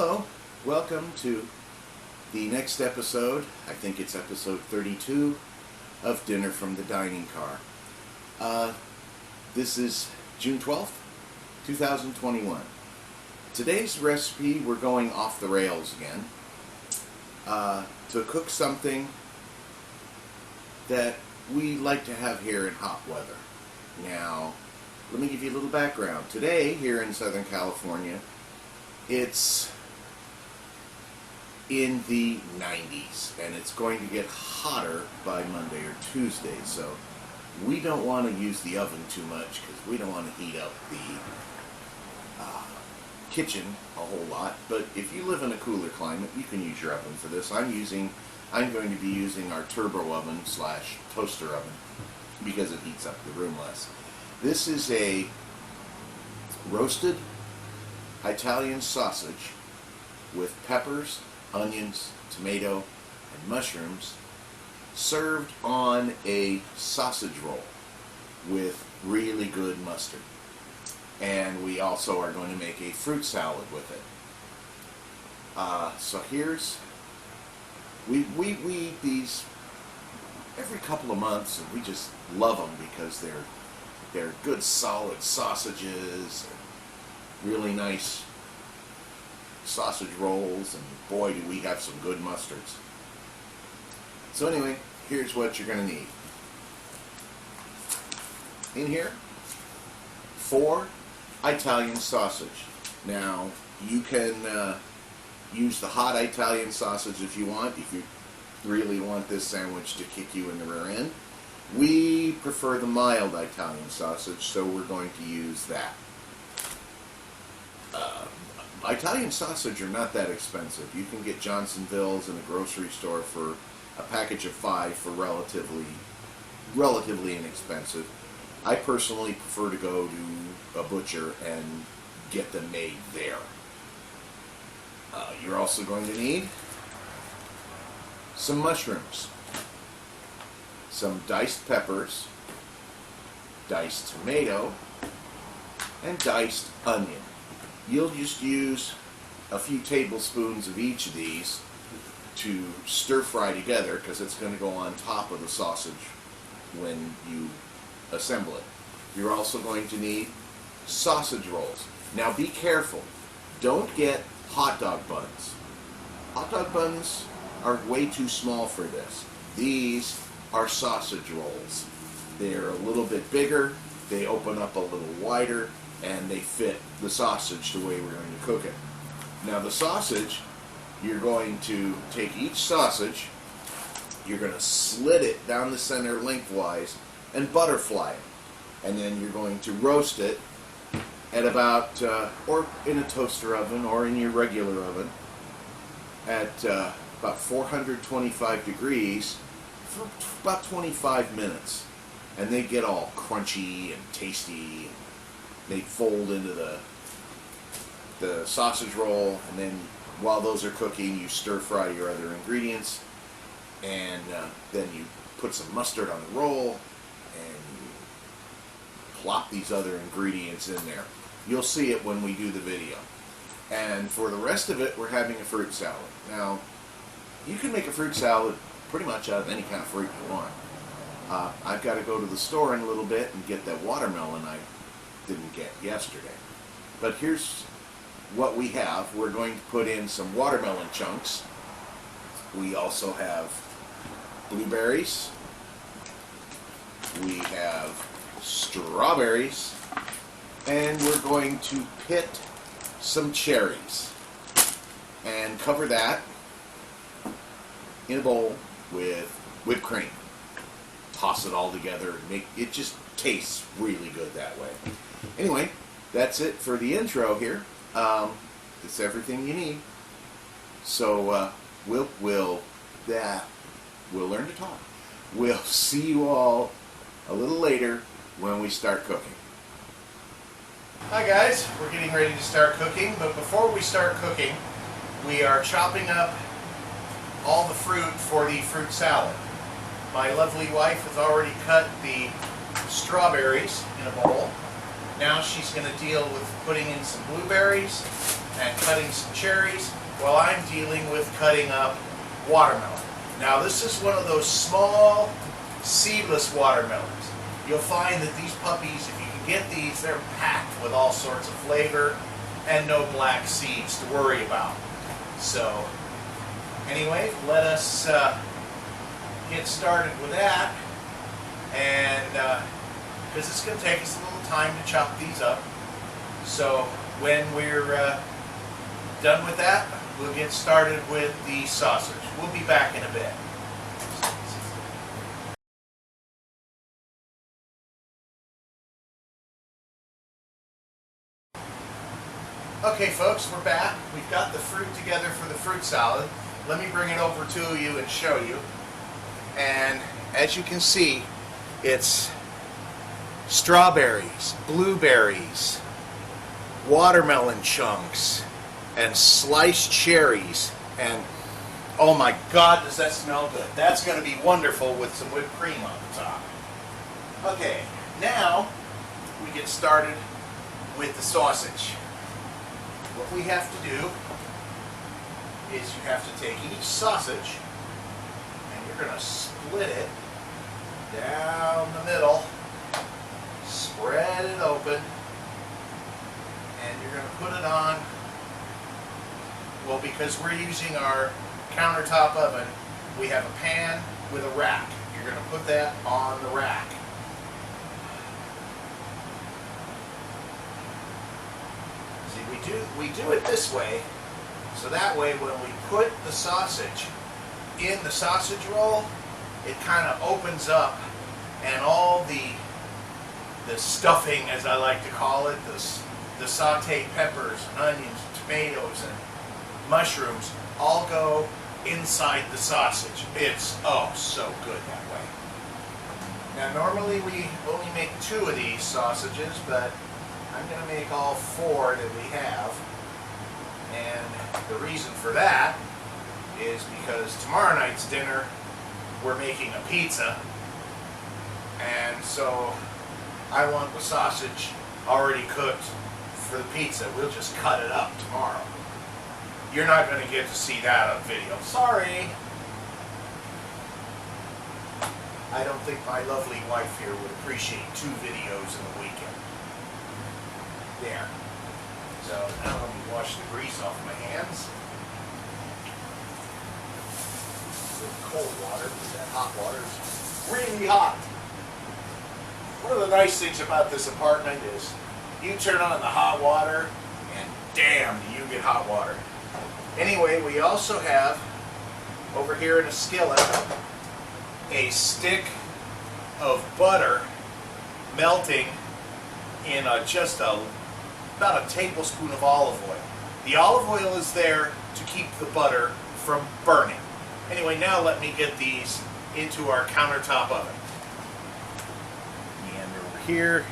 Hello, welcome to the next episode. I think it's episode 32 of Dinner from the Dining Car. This is June 12th, 2021. Today's recipe, we're going off the rails again to cook something that we like to have here in hot weather. Now, let me give you a little background. Today, here in Southern California, it's in the 90s, and it's going to get hotter by Monday or Tuesday, so we don't want to use the oven too much because we don't want to heat up the kitchen a whole lot. But if you live in a cooler climate, you can use your oven for this. I'm going to be using our turbo oven / toaster oven because it heats up the room less. This is a roasted Italian sausage with peppers, onions, tomato, and mushrooms served on a sausage roll with really good mustard. And we also are going to make a fruit salad with it. So here's, we eat these every couple of months, and we just love them because they're good solid sausages, and really nice sausage rolls, and boy do we have some good mustards. So anyway, here's what you're going to need. In here, 4 Italian sausage. Now, you can use the hot Italian sausage if you want, if you really want this sandwich to kick you in the rear end. We prefer the mild Italian sausage, so we're going to use that. Italian sausage are not that expensive. You can get Johnsonville's in a grocery store for a package of 5 for relatively inexpensive. I personally prefer to go to a butcher and get them made there. You're also going to need some mushrooms, some diced peppers, diced tomato, and diced onion. You'll just use a few tablespoons of each of these to stir fry together because it's going to go on top of the sausage when you assemble it. You're also going to need sausage rolls. Now be careful. Don't get hot dog buns. Hot dog buns are way too small for this. These are sausage rolls. They're a little bit bigger, they open up a little wider, and they fit the sausage the way we're going to cook it. Now the sausage, you're going to take each sausage, you're going to slit it down the center lengthwise and butterfly it. And then you're going to roast it at about, or in a toaster oven or in your regular oven, at about 425 degrees for about 25 minutes. And they get all crunchy and tasty. They fold into the sausage roll, and then while those are cooking, you stir fry your other ingredients, and then you put some mustard on the roll, and you plop these other ingredients in there. You'll see it when we do the video. And for the rest of it, we're having a fruit salad. Now, you can make a fruit salad pretty much out of any kind of fruit you want. I've got to go to the store in a little bit and get that watermelon I didn't get yesterday. But here's what we have. We're going to put in some watermelon chunks. We also have blueberries. We have strawberries. And we're going to pit some cherries. And cover that in a bowl with whipped cream. Toss it all together and make it just tastes really good that way. Anyway, that's it for the intro here. It's everything you need. So we'll learn to talk. We'll see you all a little later when we start cooking. Hi guys, we're getting ready to start cooking, but before we start cooking, we are chopping up all the fruit for the fruit salad. My lovely wife has already cut the strawberries in a bowl. Now she's going to deal with putting in some blueberries and cutting some cherries while I'm dealing with cutting up watermelon. Now this is one of those small seedless watermelons. You'll find that these puppies, if you can get these, they're packed with all sorts of flavor and no black seeds to worry about. So anyway, let us get started with that, and because it's going to take us a little time to chop these up. So when we're done with that, we'll get started with the sausage. We'll be back in a bit. Okay folks, we're back. We've got the fruit together for the fruit salad. Let me bring it over to you and show you. And as you can see, it's strawberries, blueberries, watermelon chunks, and sliced cherries. And oh my God, does that smell good. That's going to be wonderful with some whipped cream on the top. Okay, now we get started with the sausage. What we have to do is you have to take each sausage and you're going to split it down the middle, spread it open, and you're going to put it on, well, because we're using our countertop oven, we have a pan with a rack. You're going to put that on the rack. We do it this way, so that way when we put the sausage in the sausage roll, it kind of opens up, and all the stuffing, as I like to call it, the sauteed peppers and onions, and tomatoes and mushrooms, all go inside the sausage. It's oh so good that way. Now normally we only make 2 of these sausages, but I'm going to make all 4 that we have, and the reason for that is because tomorrow night's dinner we're making a pizza, and so I want the sausage already cooked for the pizza. We'll just cut it up tomorrow. You're not going to get to see that on video. Sorry. I don't think my lovely wife here would appreciate 2 videos in a weekend. There. So now let me wash the grease off my hands with cold water, because that hot water is really hot. One of the nice things about this apartment is you turn on the hot water and damn, do you get hot water. Anyway, we also have over here in a skillet a stick of butter melting in about a tablespoon of olive oil. The olive oil is there to keep the butter from burning. Anyway, now let me get these into our countertop oven. And over here,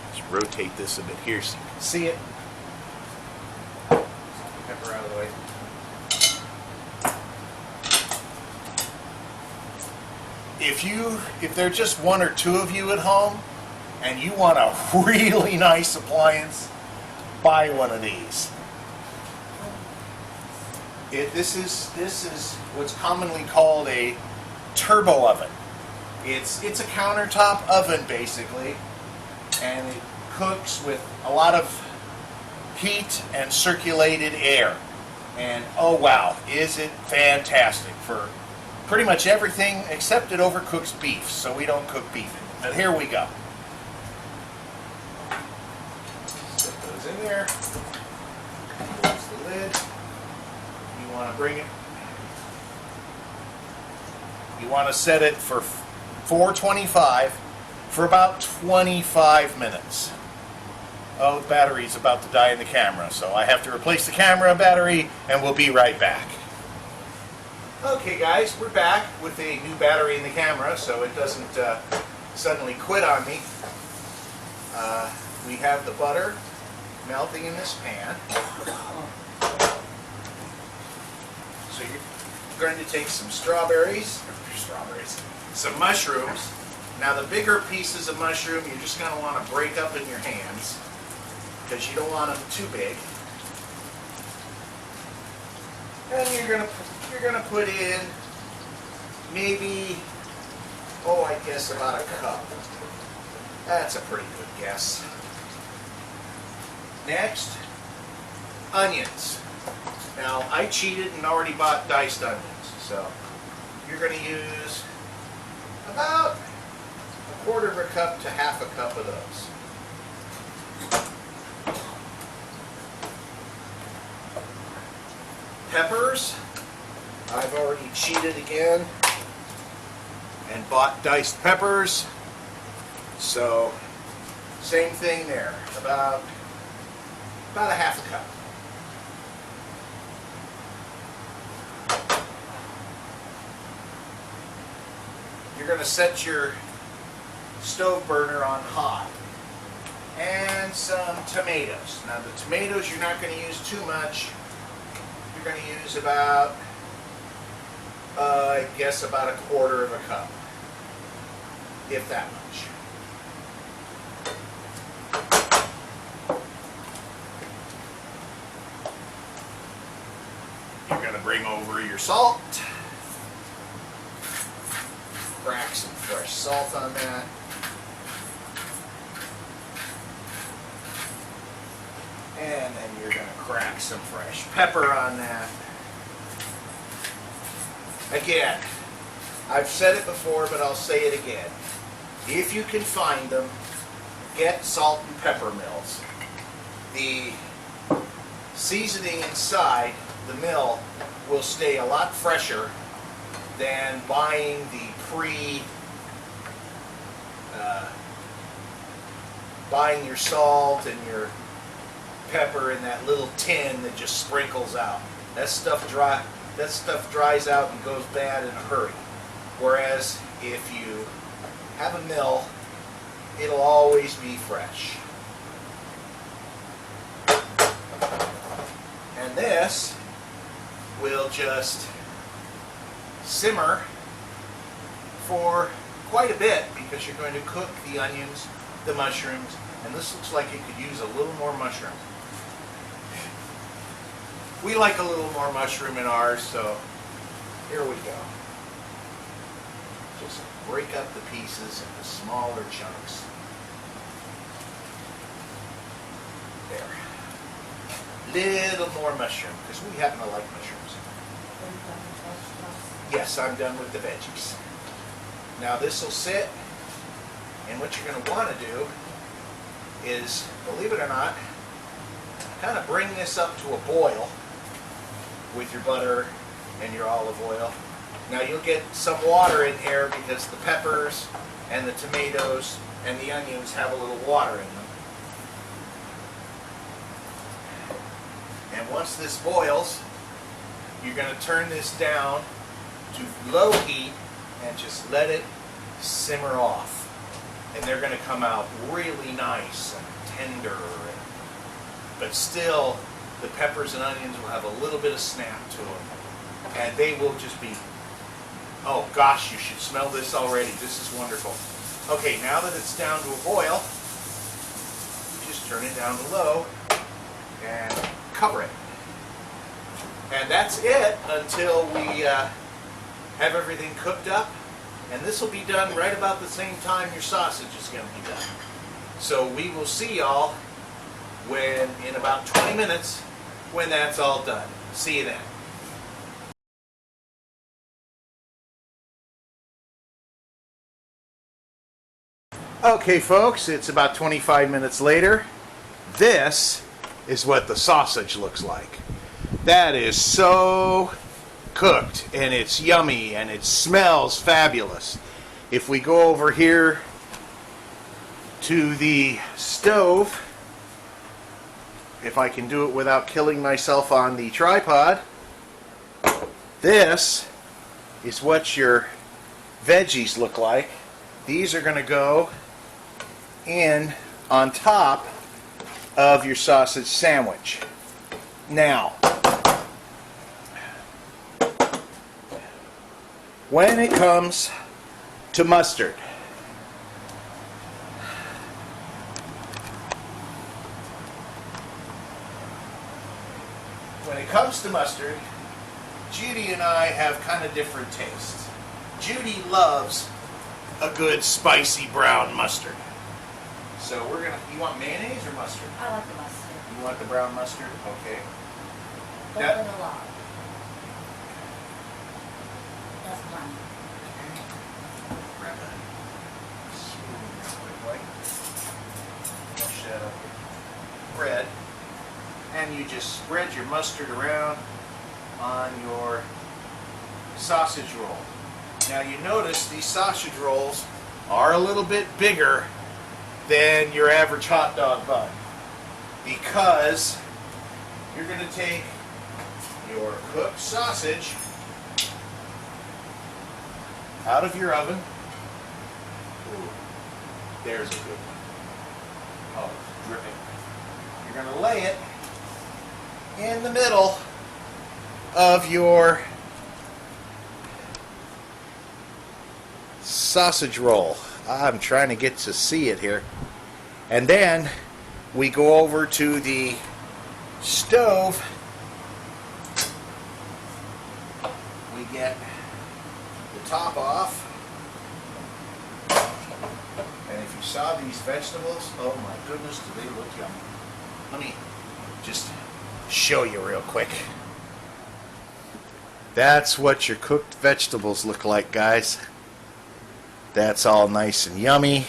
let's rotate this a bit here so you can see it. Pepper out of the way. If there are just 1 or 2 of you at home and you want a really nice appliance, buy one of these. This is what's commonly called a turbo oven. It's a countertop oven basically, and it cooks with a lot of heat and circulated air. And oh wow, is it fantastic for pretty much everything except it overcooks beef, so we don't cook beef in it. But here we go. Set those in there. Close the lid. You want to bring it. You want to set it for 425 for about 25 minutes. Oh, the battery's about to die in the camera, so I have to replace the camera battery, and we'll be right back. Okay guys, we're back with a new battery in the camera, so it doesn't suddenly quit on me. We have the butter melting in this pan. So you're going to take some strawberries, some mushrooms. Now the bigger pieces of mushroom you're just going to want to break up in your hands because you don't want them too big. And you're gonna put in maybe, oh, I guess about a cup. That's a pretty good guess. Next, onions. Now, I cheated and already bought diced onions, so you're going to use about a quarter of a cup to half a cup of those. Peppers, I've already cheated again and bought diced peppers, so same thing there, about a half a cup. You're going to set your stove burner on hot. And some tomatoes. Now the tomatoes you're not going to use too much. You're going to use about, I guess about a quarter of a cup. If that much. You're going to bring over your salt. Crack some fresh salt on that. And then you're going to crack some fresh pepper on that. Again, I've said it before, but I'll say it again. If you can find them, get salt and pepper mills. The seasoning inside the mill will stay a lot fresher than buying the buying your salt and your pepper in that little tin that just sprinkles out. That stuff dries out and goes bad in a hurry. Whereas if you have a mill, it'll always be fresh. And this will just simmer for quite a bit because you're going to cook the onions, the mushrooms, and this looks like it could use a little more mushroom. We like a little more mushroom in ours, so here we go. Just break up the pieces into smaller chunks. There. Little more mushroom, because we happen to like mushrooms. Yes, I'm done with the veggies. Now this will sit, and what you're going to want to do is, believe it or not, kind of bring this up to a boil with your butter and your olive oil. Now you'll get some water in here because the peppers and the tomatoes and the onions have a little water in them. And once this boils, you're going to turn this down to low heat and just let it simmer off. And they're going to come out really nice and tender, but still the peppers and onions will have a little bit of snap to them. And they will just be, oh gosh, you should smell this already. This is wonderful. Okay, now that it's down to a boil, you just turn it down to low and cover it. And that's it until we have everything cooked up. And this will be done right about the same time your sausage is going to be done. So we will see y'all when, in about 20 minutes, when that's all done. See you then. Okay folks, it's about 25 minutes later. This is what the sausage looks like. That is so cooked, and it's yummy, and it smells fabulous. If we go over here to the stove, if I can do it without killing myself on the tripod, this is what your veggies look like. These are going to go in on top of your sausage sandwich. Now, when it comes to mustard, Judy and I have kind of different tastes. Judy loves a good spicy brown mustard. So we're gonna, you want mayonnaise or mustard? I like the mustard. You want the brown mustard? Okay. Don't Now- put a lot. That's fine. Grab a spoon real quick, mush that up with bread. And you just spread your mustard around on your sausage roll. Now you notice these sausage rolls are a little bit bigger than your average hot dog bun, because you're going to take your cooked sausage out of your oven. Ooh, there's a good one. Oh, it's dripping. You're going to lay it in the middle of your sausage roll. I'm trying to get to see it here. And then we go over to the stove. We get the top off. And if you saw these vegetables, oh my goodness, do they look yummy. Let me just show you real quick. That's what your cooked vegetables look like, guys. That's all nice and yummy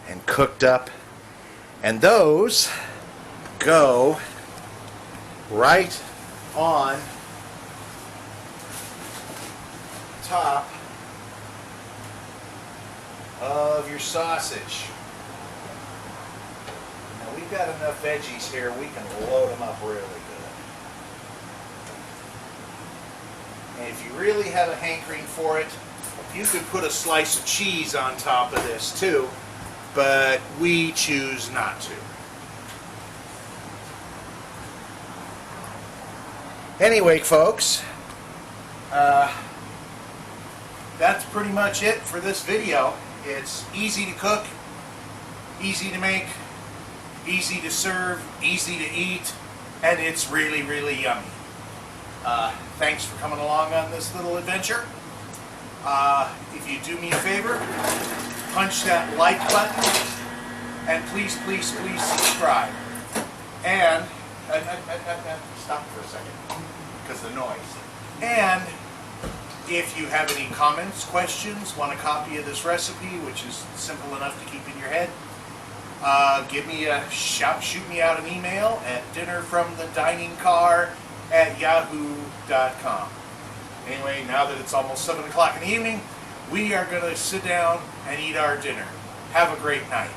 and cooked up. And those go right on top of your sausage. Now we've got enough veggies here, we can load them up really good. And if you really have a hankering for it, you could put a slice of cheese on top of this too, but we choose not to. Anyway, folks, that's pretty much it for this video. It's easy to cook, easy to make, easy to serve, easy to eat, and it's really, really yummy. Thanks for coming along on this little adventure. If you do me a favor, punch that like button, and please, please, please subscribe. And stop for a second, because the noise. And if you have any comments, questions, want a copy of this recipe, which is simple enough to keep in your head, give me a shout, shoot me out an email at dinnerfromthediningcar@yahoo.com. Anyway, now that it's almost 7 o'clock in the evening, we are going to sit down and eat our dinner. Have a great night.